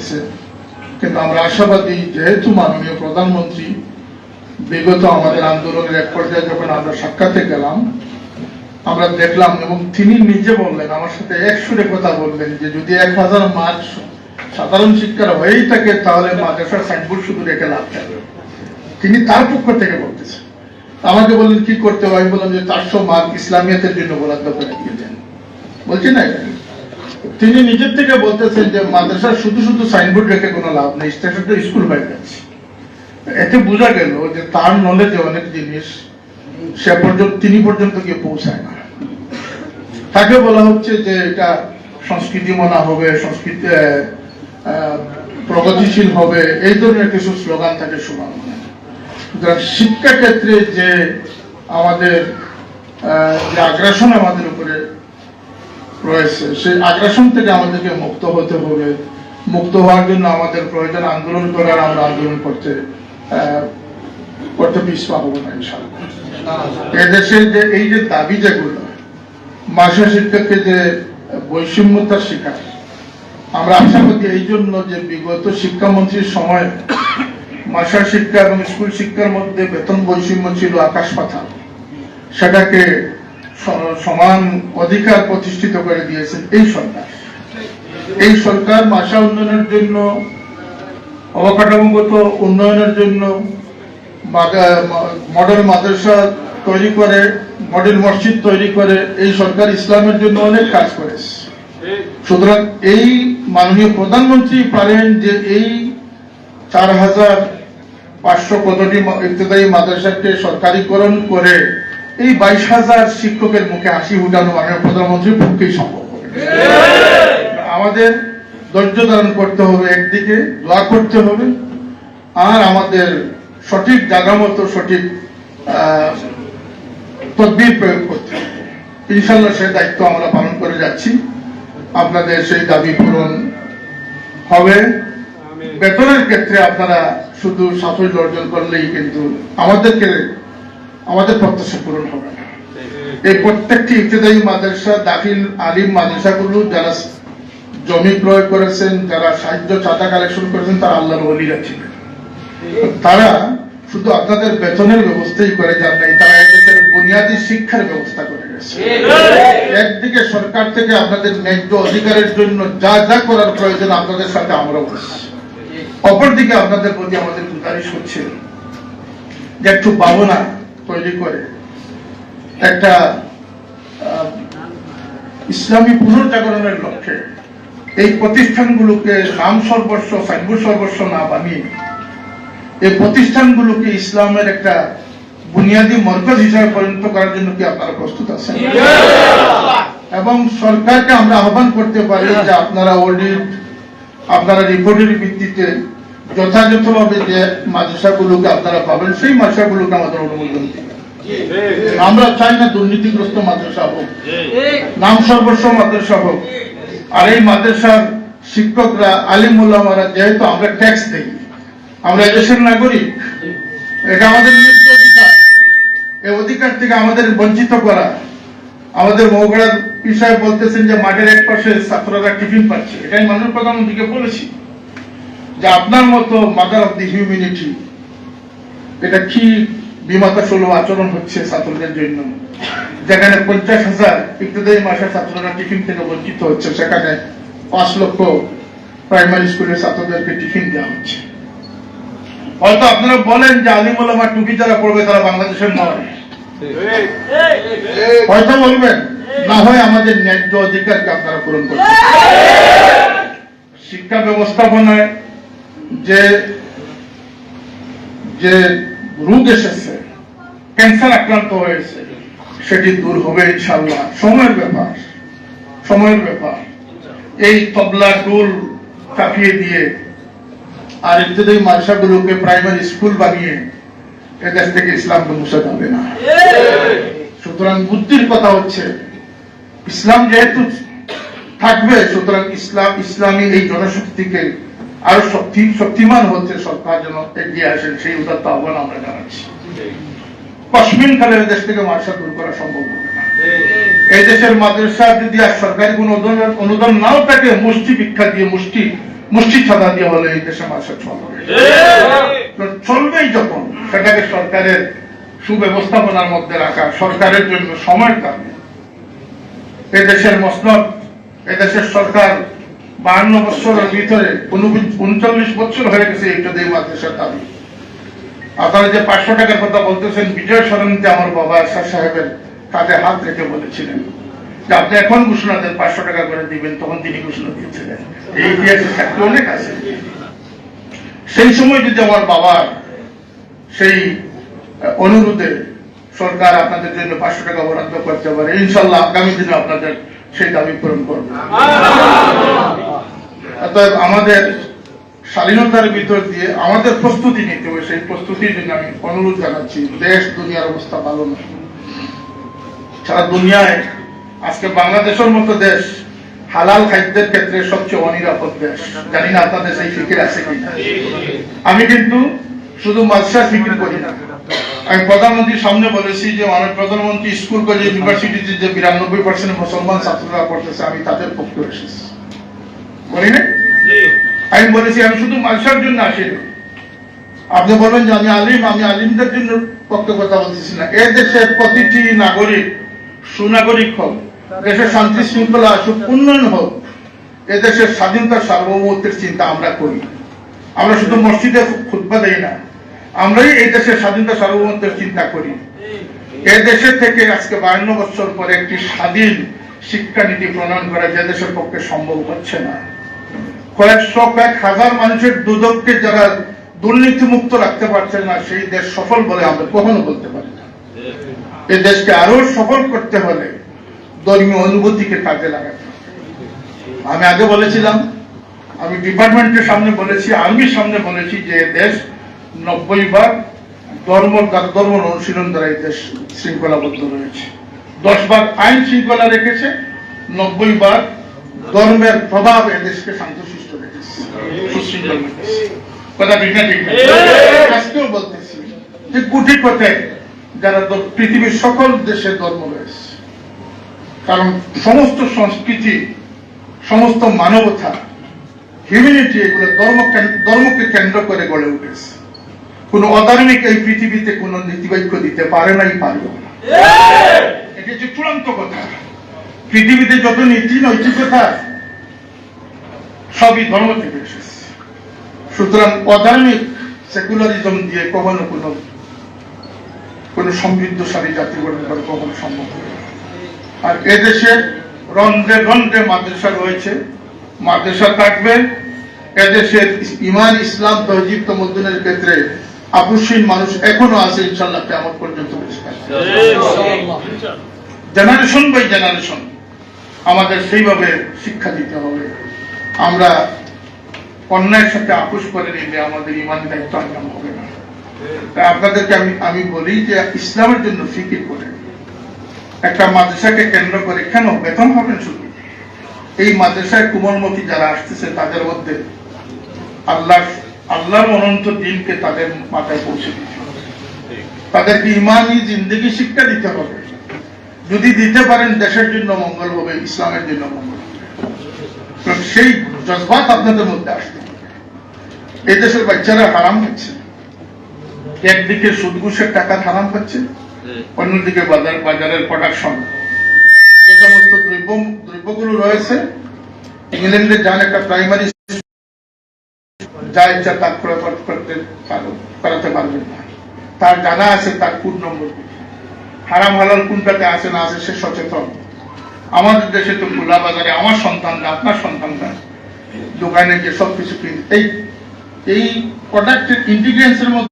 করতেছে, কিন্তু আমরা আশাবাদী যেহেতু মাননীয় প্রধানমন্ত্রী বিগত আমাদের আন্দোলনের এক পর্যায়ে যখন আমরা সাক্ষাতে গেলাম আমরা দেখলাম এবং তিনি নিজে বললেন, আমার সাথে এক সুরে কথা বললেন যে যদি 1000 মার্ক সাধারণ শিক্ষার হয়েই থাকে তাহলে মাদ্রাসার সাইনবোর্ড শুধু রেখে লাভ থাকবে। তিনি তার পক্ষ থেকে বলতেছেন। আমাকে বললেন কি করতে হবে, আমি বললাম যে 400 মার্ক ইসলামিয়াতের জন্য বরাদ্দ করে দিয়ে দেন। বলছি না, তিনি নিজের থেকে বলতেছেন যে মাদ্রাসার শুধু শুধু সাইনবোর্ড রেখে কোনো লাভ নেই, স্টেশনটা স্কুল হয়ে যাচ্ছে। এতে বোঝা গেল যে তার নলেজে অনেক জিনিস সে পর্যন্ত তিনি পর্যন্ত গিয়ে পৌঁছায় না। তাকে বলা হচ্ছে যে এটা সংস্কৃতি মনা হবে, সংস্কৃতি প্রগতিশীল হবে, এই ধরনের কিছু স্লোগান থাকে শোনানো। শিক্ষা ক্ষেত্রে যে আমাদের যে আগ্রাসন আমাদের উপরে রয়েছে সেই আগ্রাসন থেকে আমাদেরকে মুক্ত হতে হবে। মুক্ত হওয়ার জন্য আমাদের প্রয়োজন আন্দোলন করার, আমরা আন্দোলন করতে পিছপা হবো না ইনশাআল্লাহ। এদেশের যে এই যে দাবি যেগুলো মাদ্রাসা শিক্ষাকে যে বৈষম্যতার শিকার, আমরা আশা করি এই জন্য যে বিগত শিক্ষামন্ত্রীর সময় মাদ্রাসা শিক্ষা এবং স্কুল শিক্ষার মধ্যে বেতন বৈষম্য ছিল আকাশ পাতাল, সেটাকে সমান অধিকার প্রতিষ্ঠিত করে দিয়েছেন এই সরকার। এই সরকার মাদ্রাসা উন্নয়নের জন্য, অবকাঠামোগত উন্নয়নের জন্য মডেল মাদ্রাসা তৈরি করে, মডেল মসজিদ তৈরি করে এই সরকার ইসলামের জন্য অনেক কাজ করেছে। সুতরাং এই মাননীয় প্রধানমন্ত্রী পারেন যে এই 4500 কতটি ইবতেদায়ী মাদ্রাসাকে সরকারিকরণ করে এই 22,000 শিক্ষকের মুখে হাসি ফুটানো মাননীয় প্রধানমন্ত্রীর পক্ষেই সম্ভব হবে। আমাদের ধৈর্য ধারণ করতে হবে, একদিকে দোয়া করতে হবে, আর আমাদের সঠিক জায়গা মতো সঠিক তদবির প্রয়োগ করতে হবে। ইনশাল্লাহ সেই দায়িত্ব আমরা পালন করে যাচ্ছি। আপনাদের সেই দাবি পূরণ হবে। বেতনের ক্ষেত্রে আপনারা শুধু সাফল্য অর্জন করলেই কিন্তু আমাদের প্রত্যাশা পূরণ হবে না। এই প্রত্যেকটি ইবতেদায়ী মাদ্রাসা, দাখিল আলিম মাদ্রাসাগুলো যারা জমি ক্রয় করেছেন, যারা সাহায্য চাঁদা কালেকশন করেছেন, তারা আল্লাহর ওলিরা ছিলেন। তারা শুধু আপনাদের বেতনের ব্যবস্থাই করে যান নাই, তারা এদেশের বুনিয়াদী শিক্ষার ব্যবস্থা করে গেছে। একদিকে সরকার থেকে আপনাদের ন্যায্য অধিকারের জন্য যা যা করার প্রয়োজন আপনাদের সাথে আমরা বলছি, অপরদিকে আপনাদের প্রতি আমাদের গুজারিশ হচ্ছে যে একটু ভাবনা তৈরি করে একটা ইসলামী পুনর্জাগরণের লক্ষ্যে এই প্রতিষ্ঠানগুলোকে নাম সর্বস্ব, সাইনবোর্ড সর্বস্ব না বানিয়ে এই প্রতিষ্ঠানগুলোকে ইসলামের একটা বুনিয়াদী মরকজ হিসাবে পরিণত করার জন্য কি আপনারা প্রস্তুত আছেন? এবং সরকারকে আমরা আহ্বান করতে পারি যে আপনারা অডিট, আপনারা রিপোর্টের ভিত্তিতে যথাযথভাবে যে মাদ্রাসাগুলোকে আপনারা পাবেন সেই মাদ্রাসাগুলোকে আমাদের অনুমোদন দিবেন। আমরা চাই না দুর্নীতিগ্রস্ত মাদ্রাসা হোক, নাম সর্বস্ব মাদ্রাসা হোক। আর এই মাদ্রাসার শিক্ষকরা, আলিম উলামারা, যেহেতু আমরা ট্যাক্স দেই, আমরা দেশের নাগরিক, এটা আমাদের ন্যায্য অধিকার। এই অধিকার থেকে আমাদের বঞ্চিত করা, আমাদের মৌগড়ার বিষয়ে বলতেছেন যে মাঠের এক পাশে ছাত্ররা টিফিন পাচ্ছে। এটাই মাননীয় প্রধানমন্ত্রীকে বলেছি যে আপনার মতো মাদার অফ দি হিউম্যানিটি, এটা কি বিমাতা সুলভ আচরণ হচ্ছে ছাত্রদের জন্য, যেখানে 50,000 ইবতেদায়ী মাদ্রাসার ছাত্ররা টিফিন থেকে বঞ্চিত হচ্ছে, সেখানে 5 লক্ষ প্রাইমারি স্কুলের ছাত্রদেরকে টিফিন দেওয়া হচ্ছে। হয়তো আপনারা বলেন যে আলিম ওলামা টুপি যারা পড়বে তারা বাংলাদেশের নয়, হয়তো বলবেন, না হয় আমাদের ন্যায্য অধিকারকে আপনারা পূরণ করতে। শিক্ষা ব্যবস্থাপনায় যে রোগ এসেছে, ক্যান্সার আক্রান্ত হয়েছে, সেটি দূর হবে ইনশাআল্লাহ। সময়ের ব্যাপার। এই তবলা টুল কাঁপিয়ে দিয়ে আর ইবতেদায়ী মাদ্রাসাগুলোকে প্রাইমারি স্কুল বানিয়ে এদেশ থেকে ইসলামকে মুছে যাবে না। সুতরাং বুদ্ধির কথা হচ্ছে, ইসলাম যেহেতু থাকবে, সুতরাং ইসলামী এই জনশক্তিকে আরো শক্তিমান হচ্ছে সরকার যেন এগিয়ে আসেন, সেই উদাত্ত আহ্বান আমরা জানাচ্ছি। কসমিন কালে দেশ থেকে মাদ্রাসা দূর করা সম্ভব হবে না। এই দেশের মাদ্রাসা যদি আর সরকারি কোন অনুদান নাও থাকে, মুষ্টি ভিক্ষা দিয়ে, মুষ্টি মসজিদ ছাড়া দিয়ে হলে এই দেশে মাসে চলবে, চলবেই যখন সেটাকে সরকারের সুব্যবস্থাপনার মধ্যে রাখা সরকারের জন্য সময় দাবি। এদেশের মসনদ, এদেশের সরকার 52 বছরের ভিতরে 39 বছর হয়ে গেছে এইটা দিয়ে মাদ্রাসার দাবি। আপনারা যে 500 টাকার কথা বলতেছেন, বিজয় সরণিতে আমার বাবা এরশাদ সাহেবের কাঁধে হাত রেখে বলেছিলেন যে আপনি এখন ঘোষণা দেন 500 টাকা করে দিবেন, তখন তিনি ঘোষণা দিয়েছিলেন। এই ইতিহাসে থাকতে অনেক আছে। সেই সময় যদি আমার বাবার সেই অনুরোধে সরকার আপনাদের জন্য 500 টাকা বরাদ্দ করতে পারে, ইনশাল্লাহ আগামী দিনে আপনাদের সেই দাবি পূরণ করবে। অতএব আমাদের স্বাধীনতার ভিতর দিয়ে আমাদের প্রস্তুতি নিতে হবে। সেই প্রস্তুতির জন্য আমি অনুরোধ জানাচ্ছি। দেশ দুনিয়ার অবস্থা ভালো নয়, সারা দুনিয়ায় আজকে বাংলাদেশের মতো দেশ হালাল খাদ্যের ক্ষেত্রে সবচেয়ে অনিরাপদ দেশ। জানি না আপনাদের সেই ফিকির আছে কিনা। আমি কিন্তু শুধু মাদ্রাসা ফিকির করি না, আমি প্রধানমন্ত্রীর সামনে বলেছি যে মাননীয় প্রধানমন্ত্রী স্কুল কলেজ ইউনিভার্সিটিতে যে 92% মুসলমান ছাত্ররা পড়তেছে, আমি তাদের পক্ষে এসেছি, বলি না? আমি বলেছি আমি শুধু মাদ্রাসার জন্য আসিনি। আপনি বলেন যে আমি আলিমদের জন্য পক্ষে কথা বলতেছি না। এ দেশের প্রতিটি নাগরিক সুনাগরিক হোক, দেশের শান্তি শৃঙ্খলা আসুক, উন্নয়ন হোক, এদেশের স্বাধীনতা সার্বভৌমত্বের চিন্তা আমরা করি। আমরা শুধু মসজিদে খুতবা দেই না, আমরাই এই দেশের স্বাধীনতা সার্বভৌমত্বের চিন্তা করি। এ দেশের থেকে আজকে 52 বছর পরে একটি স্বাধীন শিক্ষানীতি প্রণয়ন করা যে দেশের পক্ষে সম্ভব হচ্ছে না। কয়েক হাজার মানুষের দুদককে যারা দুর্নীতি মুক্ত রাখতে পারছেন না, সেই দেশ সফল বলে আমরা কখনো বলতে পারি না। এই দেশকে আরো সফল করতে হলে ধর্মীয় অনুভূতিকে কাজে লাগাতে হবে। আমি আগে বলেছিলাম, আমি ডিপার্টমেন্টের সামনে বলেছি, আর্মির সামনে বলেছি যে দেশ 90 ধর্ম অনুশীলন দ্বারা এই দেশ শৃঙ্খলাবদ্ধ রয়েছে। 10 আইন শৃঙ্খলা রেখেছে, 90 ধর্মের প্রভাব এদেশকে শান্তশিষ্ট রেখেছে, সুশৃঙ্খল রেখেছে। কথা ঠিক না? ঠিক না? আজকেও বলতেছি যে গুটি কথায় যারা পৃথিবীর সকল দেশে ধর্ম রয়েছে, কারণ সমস্ত সংস্কৃতি, সমস্ত মানবতা, হিউম্যানিটি, এগুলো ধর্মকে কেন্দ্র করে গড়ে উঠেছে। কোন অধার্মিক এই পৃথিবীতে কোন নীতিবাক্য দিতে পারে নাই, পারবে না। এটা হচ্ছে চূড়ান্ত কথা। পৃথিবীতে যত নীতি নৈতিকতা সবই ধর্ম থেকে এসেছে। সুতরাং অধার্মিক সেকুলারিজম দিয়ে কখনো কোন সমৃদ্ধশালী জাতি গঠন করা কখনো সম্ভব নয়। আর এদেশে রন্ধ্রে রন্ধ্রে মাদ্রাসা রয়েছে, মাদ্রাসা থাকবে। এদেশের ইমান, ইসলাম, তহজিব, তমদ্দুনের ক্ষেত্রে আপোষহীন মানুষ এখনো আছে, ইনশাআল্লাহ কিয়ামত পর্যন্ত। জেনারেশন বাই জেনারেশন আমাদের সেইভাবে শিক্ষা দিতে হবে। আমরা অন্যায়ের সাথে আপোষ করে নিলে আমাদের ইমানের দায়িত্ব আঞ্জাম হবে না। তাই আপনাদেরকে আমি বলি যে ইসলামের জন্য ফিকির করে একটা মাদ্রাসাকে কেন্দ্র করে কেন বেতন হবেন শুধু? এই মাদ্রাসায় কোমলমতি যারা আসতেছে তাদের মধ্যে আল্লাহর অনন্ত দিনকে তাদের মাথায় পৌঁছে দিতে হবে, তাদেরকে ইমানি জিন্দেগি শিক্ষা দিতে হবে। যদি দিতে পারেন দেশের জন্য মঙ্গল হবে, ইসলামের জন্য মঙ্গল হবে। সেই জজবাত আপনাদের মধ্যে আসতে হবে। এই দেশের বাচ্চারা হারাম হচ্ছে, একদিকে সুদ ঘুষের টাকা হারাম হচ্ছে, অন্যদিকে বাজারের প্রোডাকশন, যে সমস্ত দ্রব্যগুলো রয়েছে। ইংল্যান্ডে যান, একটা প্রাইমারি যা ইচ্ছা তা করাতে পারবেন না। তার জানা আছে তার কোড নম্বর, হারাম হালাল কোনটাতে আছে না আছে সে সচেতন। আমাদের দেশে তো খোলা বাজারে আমার সন্তানরা, আপনার সন্তানরা দোকানে যে সবকিছু কিনতে, এই প্রোডাক্টের ইন্টিগ্রেন্সের মধ্যে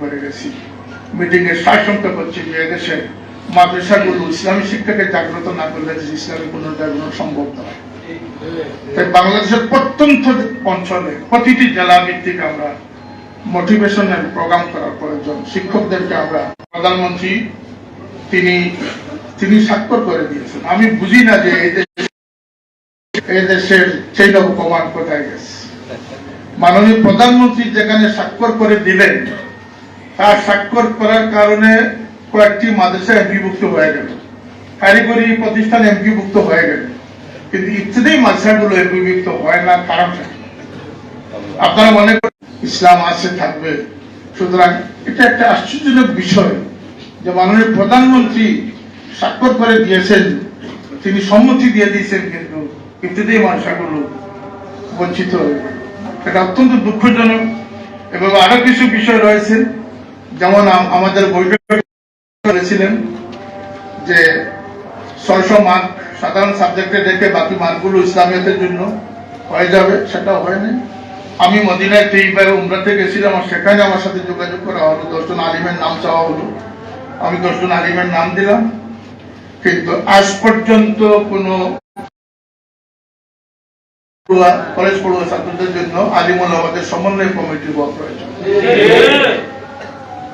করে গেছি। মিটিং এর সারসংখ্যা করছি যে এদেশে মাদ্রাসাগুলো ইসলামী শিক্ষাকে জাগ্রত না করলে ইসলামী পুনর্জাগরণ সম্ভব নয়। তাই বাংলাদেশের প্রত্যন্ত অঞ্চলে প্রতিটি জেলা ভিত্তিক আমরা মোটিভেশনাল প্রোগ্রাম করার প্রয়োজন। শিক্ষকদেরকে আমরা, প্রধানমন্ত্রী তিনি স্বাক্ষর করে দিয়েছেন। আমি বুঝি না যে এই দেশের চেইন অফ কমান্ড কোথায় গেছে। মাননীয় প্রধানমন্ত্রী যেখানে স্বাক্ষর করে দিলেন, তার স্বাক্ষর করার কারণে কয়েকটি মাদ্রাসা এমপিভুক্ত হয়ে গেল, কারিগরি প্রতিষ্ঠান এমপিভুক্ত হয়ে গেল। কিন্তু ইত্যাদি মাদ্রাসাগুলো একীভূত হয় না, কারণটা আপনারা মনে করেন ইসলাম আছে থাকবে। সুতরাং এটা একটা আশ্চর্যজনক বিষয় যে মাননীয় প্রধানমন্ত্রী স্বাক্ষর করে দিয়েছেন, তিনি সম্মতি দিয়ে দিয়েছেন, কিন্তু ইত্যাদি মাদ্রাসাগুলো বঞ্চিত হয়ে গেল। এটা অত্যন্ত দুঃখজনক। এবং আরো কিছু বিষয় রয়েছে, যেমন আমাদের বৈঠকে বলেছিলেন যে 600 মার্ক সাধারণ সাবজেক্টে রেখে বাকি মার্কগুলো ইসলামিয়াতের জন্য হয়ে যাবে, সেটাও হয়নি। আমি মদিনায় 23 উমরাতে গেছিলাম, সেখানে আমার সাথে যোগাযোগ করা হলো, 10 জন আলিমের নাম চাওয়া হলো, আমি 10 জন আলিমের নাম দিলাম, কিন্তু আজ পর্যন্ত কোন কলেজ পড়ুয়া ছাত্রদের জন্য আলিমুল আমাদের সমন্বয় কমিটি হওয়া প্রয়োজন,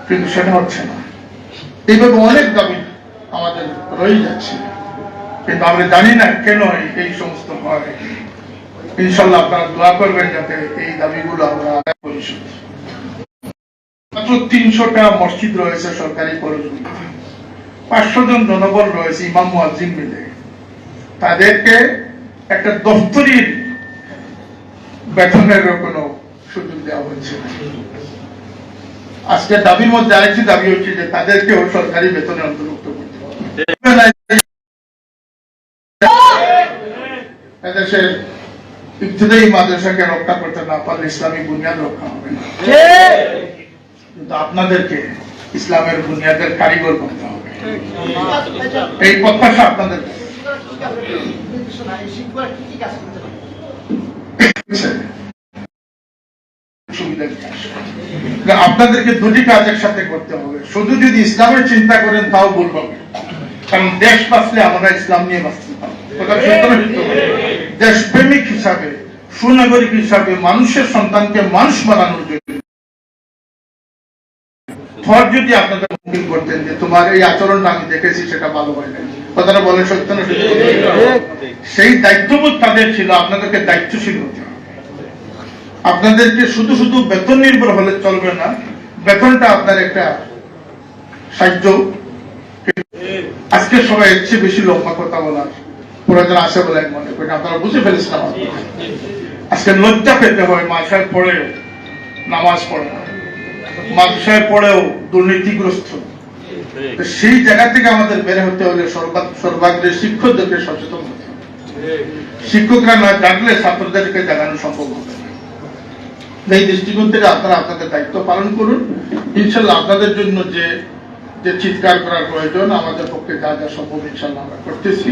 কিন্তু সেটা হচ্ছে না। এইভাবে অনেক দাবি আমাদের রয়ে যাচ্ছে, কিন্তু আমরা জানি না কেন এই সমস্ত হয়। ইনশাল্লাহ আপনারা দোয়া করবেন যাতে এই দাবিগুলো আমরা আদায় করি। মাত্র 300টা মসজিদ রয়েছে সরকারি কলেজগুলোতে, 500 জন জনবল রয়েছে ইমাম মুয়াজ্জিন মিলে, তাদেরকে একটা দপ্তরির বেতনের কোনো সুযোগ দেওয়া হচ্ছে না। আজকে দাবির মধ্যে আরেকটি দাবি হচ্ছে যে তাদেরকেও সরকারি বেতনে অন্তর্ভুক্ত করতে হবে। এদেশের ইবতদায়ী মাদ্রাসাকে রক্ষা করতে না পারলে ইসলামিক বুনিয়াদ রক্ষা হবে না। কিন্তু আপনাদেরকে ইসলামের বুনিয়াদের কারিগর করতে হবে, এই প্রত্যাশা আপনাদের। আপনাদেরকে দুটি কাজ একসাথে করতে হবে। শুধু যদি ইসলামের চিন্তা করেন তাও ভুল হবে, কারণ দেশ বাঁচলে আমরা ইসলাম নিয়ে বাঁচতে পারবো। দেশপ্রেমিক হিসাবে, সুনাগরিক হিসাবে, মানুষের সন্তানকে মানুষ বানানোর জন্য যদি আপনাদের মুমিন করতেন যে তোমার এই আচরণটা আমি দেখেছি সেটা ভালো হয় না, কথাটা বলেন সত্য না? সেই দায়িত্ববোধ তাদের ছিল, আপনাদেরকে দায়িত্বশীল হতে হবে। আপনাদেরকে শুধু শুধু বেতন নির্ভর হলে চলবে না, বেতনটা আপনার একটা সাহায্য। আজকে সবাই এর চেয়ে বেশি লম্বা কথা বলার প্রয়োজন আছে বলে আমি মনে করি, আপনারা বুঝে ফেলেছেন। আজকে লজ্জা পেতে হয়, মাদ্রাসায় পড়েও নামাজ পড়ে না, মাদ্রাসায় পড়েও দুর্নীতিগ্রস্ত। সেই জায়গা থেকে আমাদের বের হতে হলে সর্বাগ্রে শিক্ষকদেরকে সচেতন হতে হবে। শিক্ষকরা না জানলে ছাত্রদেরকে জানানো সম্ভব হবে না। এই দৃষ্টিকোণ থেকে আপনারা আপনাদের দায়িত্ব পালন করুন। ইনশাল্লাহ আপনাদের জন্য যে চিৎকার করার প্রয়োজন, আমাদের পক্ষে যা যা সম্ভব ইনশাল্লাহ আমরা করতেছি।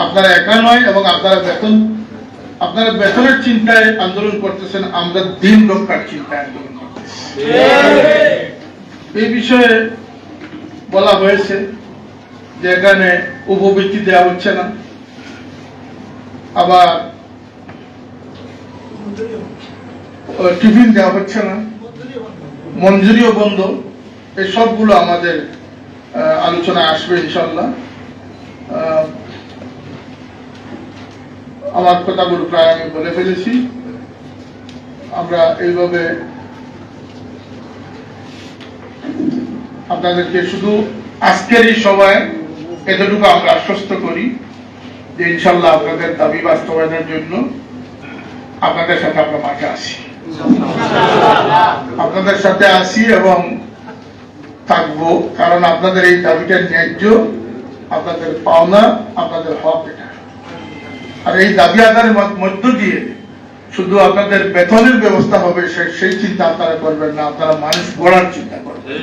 আপনারা একা নয়, এবং আপনারা বেতনের চিন্তায় আন্দোলন করতেছেন, আমরা দিন রক্ষার চিন্তায় আন্দোলন করতেছি। এই বিষয়ে বলা হয়েছে যে এখানে উপবৃত্তি দেওয়া হচ্ছে না, আবার টিফিন দেওয়া হচ্ছে না, মঞ্জুরিও বন্ধ। এই সবগুলো আমাদের আলোচনায় আসবে ইনশাল্লাহ। আমার কথাগুলো প্রায় আমি বলে ফেলেছি। আমরা এইভাবে আপনাদেরকে শুধু আজকের এই সভায় এতটুকু আমরা আশ্বস্ত করি যে ইনশাল্লাহ আপনাদের দাবি বাস্তবায়নের জন্য আপনাদের সাথে আমরা মাঠে আসি, আপনাদের সাথে আসি এবং থাকবো। কারণ আপনাদের এই দাবিটা ন্যায্য, আপনাদের পাওনা, আপনাদের হক এটা। আর এই দাবি আদায়ের মধ্য দিয়ে শুধু আপনাদের বেতনের ব্যবস্থা হবে সেই চিন্তা আপনারা করবেন না, আপনারা মানুষ গড়ার চিন্তা করবেন,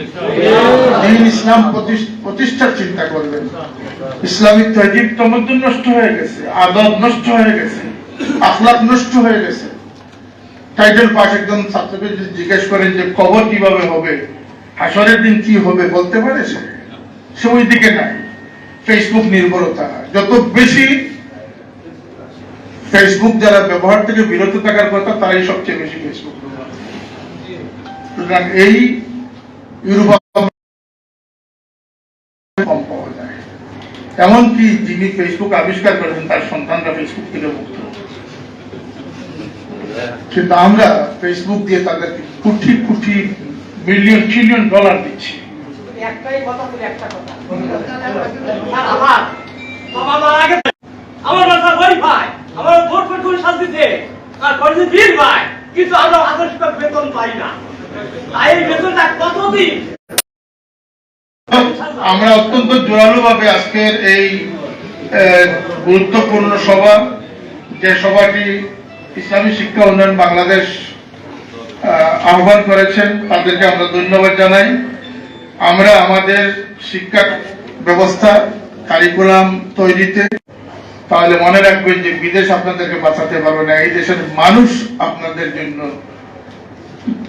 দ্বীন ইসলাম প্রতিষ্ঠার চিন্তা করবেন। ইসলামিক তহজিব তমদ্দুন নষ্ট হয়ে গেছে, আদব নষ্ট হয়ে গেছে, আখলাক নষ্ট হয়ে গেছে। টাইটেল পাস একজন ছাত্রকে যদি জিজ্ঞেস করেন যে কবর কিভাবে হবে, হাসরের দিন কি হবে, বলতে পারে সে ওই দিকে নাই। ফেসবুক নির্ভরতা, যত বেশি ফেসবুক যারা ব্যবহার থেকে বিরত থাকার কথা তারাই সবচেয়ে বেশি ফেসবুক। সুতরাং এই ইউরোপ কম পাওয়া যায়, এমনকি যিনি ফেসবুক আবিষ্কার করেছেন তার সন্তানরা ফেসবুক থেকে মুক্ত। কিন্তু আমরা ফেসবুক দিয়ে তাদের crore crore million trillion dollar দিচ্ছি। আমার বাসা বই ভাই, আমার ভোট ফোট করে শান্তিতে আর কলেজে বিল ভাই, কিন্তু আমরা আদর্শ বেতন পাই না। তাই এই বেতনটা কতদিন? আমরা অত্যন্ত জোরালো ভাবে আজকের এই গুরুত্বপূর্ণ সভা, যে সভাটি ইসলামী শিক্ষা উন্নয়ন বাংলাদেশ আহ্বান করেছেন, তাদেরকে আমরা ধন্যবাদ জানাই। আমরা আমাদের শিক্ষা ব্যবস্থা কারিকুলাম তৈরিতে, তাহলে মনে রাখবেন যে বিদেশ আপনাদেরকে বাঁচাতে পারবে না, এই দেশের মানুষ আপনাদের জন্য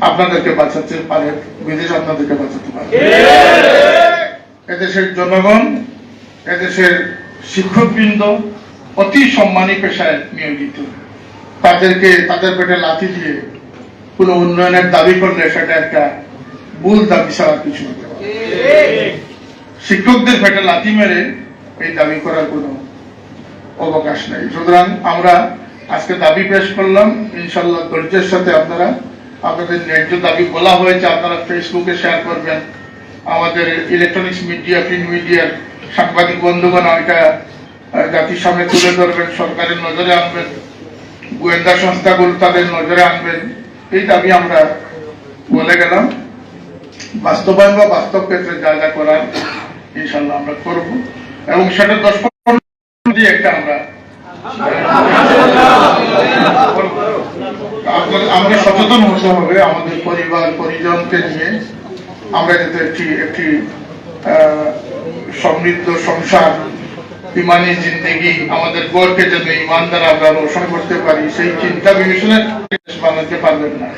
আপনাদেরকে বাঁচাতে পারে, বিদেশ আপনাদেরকে বাঁচাতে পারে। এদেশের জনগণ, এদেশের শিক্ষকবৃন্দ অতি সম্মানী পেশায় নিয়োজিত। তাদেরকে তাদের পেটে লাথি দিয়ে কোন উন্নয়নের দাবি করলে সেটা একটা ভুল দাবি ছাড়া কিছু না। শিক্ষকদের পেটে লাথি মেরে এই দাবি করার কোনো অবকাশ নেই। সুতরাং আমরা আজকে দাবি পেশ করলাম, ইনশাল্লাহ ধৈর্যের সাথে আপনারা আপনাদের ন্যায্য দাবি বলা হয়েছে, আপনারা ফেসবুকে শেয়ার করবেন, আমাদের ইলেকট্রনিক্স মিডিয়া, প্রিন্ট মিডিয়ার সাংবাদিক বন্ধুগণ এটা জাতির সামনে তুলে ধরবেন, সরকারের নজরে আনবেন, গোয়েন্দা সংস্থাগুলো তাদের নজরে আনবেন। এই দাবি আমরা বলে গেলাম। বাস্তবায়ন বা বাস্তব ক্ষেত্রে যা যা করার ইনশাল্লাহ আমরা করব, এবং সেটা 10-15 দিয়ে একটা আমরা সচেতন হতে হবে আমাদের পরিবার পরিজনকে নিয়ে, আমরা যাতে একটি সমৃদ্ধ সংসার, ইমানি জিন্দেগি, আমাদের গড়কে যেন ইমান দ্বারা আমরা রোশন করতে পারি, সেই চিন্তা বিবেচনা বানাতে পারবেন না।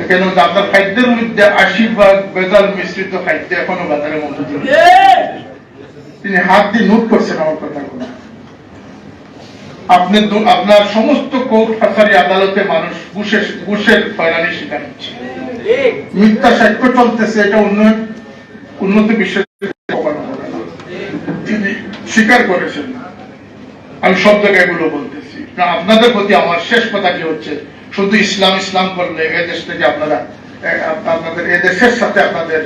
কেন আপনার খাদ্যের মধ্যে 80% ভেজাল মিশ্রিত খাদ্য এখনো বাজারে মজুদ। তিনি হাত দিয়ে নোট করছেন আমার কথাগুলো। আপনার সমস্ত কোর্ট কাছারি আদালতে মানুষ ঘুষের হয়রানির শিকার হচ্ছে, মিথ্যা সাক্ষ্য চলতেছে, এটা উন্নত বিশ্বের তিনি স্বীকার করেছেন। আমি সব জায়গায় এগুলো বলতেছি। আপনাদের প্রতি আমার শেষ কথা কি হচ্ছে, শুধু ইসলাম ইসলাম করলে এদেশ থেকে আপনাদের এদেশের সাথে আপনাদের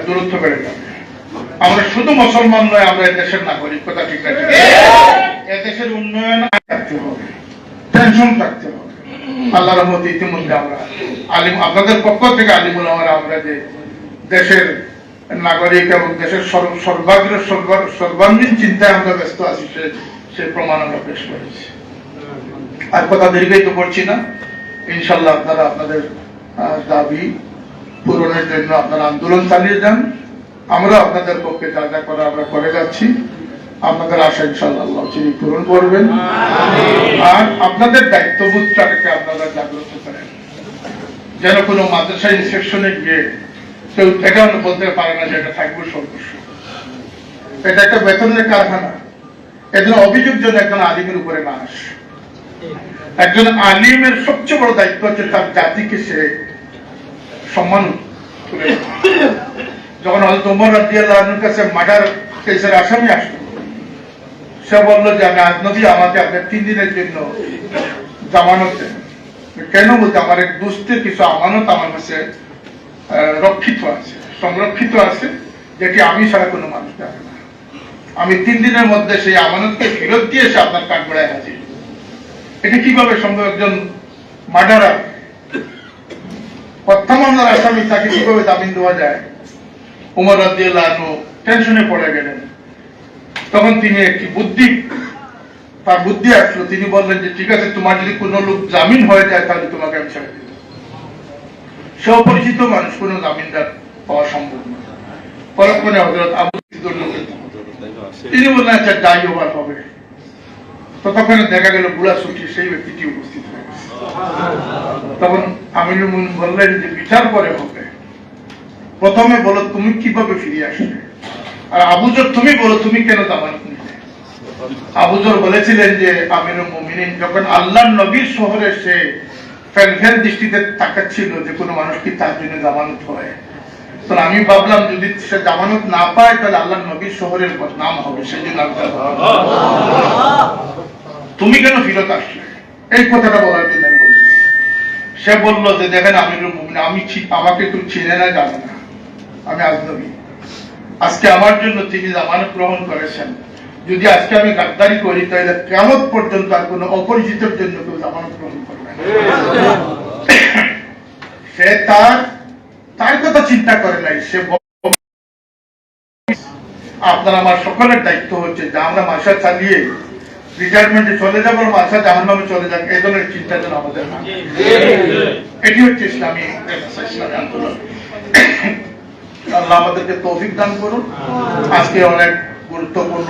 দূরত্ব বেড়ে যাবে। আমরা শুধু মুসলমান নয়, আমরা এদেশের নাগরিক, কথা ঠিক আছে। এদেশের উন্নয়ন থাকতে হবে, টেনশন থাকতে হবে। আল্লাহ রহমতে ইতিমধ্যে আমরা আপনাদের পক্ষ থেকে আলিমুল আমরা যে দেশের নাগরিক এবং দেশের সর্বাঙ্গীন চিন্তায় আমরা ব্যস্ত আছি, সে প্রমাণ আমরা পেশ করেছি। আর কথা দীর্ঘায়িত করছি না। ইনশাল্লাহ আপনারা আপনাদের দাবি পূরণের জন্য আপনারা আন্দোলন চালিয়ে যান। আমরা আপনাদের পক্ষে যা যা করা আমরা করে যাচ্ছি। আপনাদের আশা ইনশাল্লাহ আল্লাহ তিনি পূরণ করবেন। আর আপনাদের দায়িত্ববোধটাকে আপনারা জাগ্রত করেন, যেন কোনো মাদ্রাসা ইনস্পেকশনে গিয়ে কেউ এটা বলতে পারে না যে এটা থাকবে সর্বস্ব। এটা একটা বেতনের কারখানা। এজন্য অভিযোগ যেন একজন আলিমের উপরে না আসে। একজন আলিমের সবচেয়ে বড় দায়িত্ব হচ্ছে তার জাতিকে সে সম্মান করে। যখন হযরত ওমর রাদিয়াল্লাহু আনহুর কাছে মার্ডার কেসের আসামি আসলো, সে বললো যে আমি আজনবী, আমাকে আপনি 3 দিনের জন্য জামানত দেন। কেন বলতে, আমার এক দুস্থের কিছু আমানত আমার কাছে রক্ষিত আছে, সংরক্ষিত আছে, যেটি আমি ছাড়া কোনো মানুষ জানে না। আমি 3 দিনের মধ্যে সেই আমানতকে ফেরত দিয়ে এসে আপনার কাঠগড়ায় হাজির। এটা কিভাবে সম্ভব? একজন মার্ডারার, হত্যা মামলার আসামি, তাকে কিভাবে জামিন দেওয়া যায়? ওমর রাদিয়াল্লাহু আনহু টেনশনে পড়ে গেলেন। তখন তিনি একটি তার বুদ্ধি আসলো। তিনি বললেন যে ঠিক আছে, তোমার যদি কোনো লোক জামিন হয়ে যায় তাহলে তোমাকে আমি ছেড়ে দিই। সে অপরিচিত মানুষ, কোনো জামিনদার পাওয়া সম্ভব না। পরক্ষণে হযরত আবু তিনি বললেন আচ্ছা যাই ওভার হবে। ততক্ষণে দেখা গেল বুড়া ছুটি সেই ব্যক্তিটি উপস্থিত হয়ে গেছে। তখন আমিরুল মুমিনিন বললেন যে বিচার পরে হবে, প্রথমে বলো তুমি কিভাবে ফিরে আসলে, আর আবুজর তুমি বলো তুমি কেন জামানত নিলে। আবুজর বলেছিলেন যে আমিরুল মুমিনিন যখন আল্লাহর নবীর শহরে সে ফ্যান দৃষ্টিতে তাকাচ্ছিল যে কোনো মানুষ কি তার জন্য জামানত হয়, তো আমি ভাবলাম যদি সে জামানত না পায় তাহলে আল্লাহর নবীর শহরের বদনাম হবে, সেই জন্য তুমি কেন ফিরত আসলে, এই কথাটা বলার জন্য বলছি। সে বলল যে দেখেন আমিরুল মুমিনিন, আমাকে তুমি চিনে না জানে না, আমি আজনবী। আজকে আমার জন্য তিনি জামানত গ্রহণ করেছেন, যদি আজকে আমি গাদ্দারি করি তাহলে কিয়ামত পর্যন্ত আর কোনো অপরিচিতের জন্য কেউ জামানত গ্রহণ করবে না। সে তার কথা চিন্তা করে নাই, সে আপনার আমার সকলের দায়িত্ব হচ্ছে যে আমরা মাসা চালিয়ে রিটায়ারমেন্টে চলে যাবো, মাসা জাহান্নামে চলে যাক, এই ধরনের চিন্তা যেন আমাদের না। এটি হচ্ছে ইসলামী আন্দোলন। আল্লাহ আমাদেরকে তৌফিক দান করুন। আজকে অনেক গুরুত্বপূর্ণ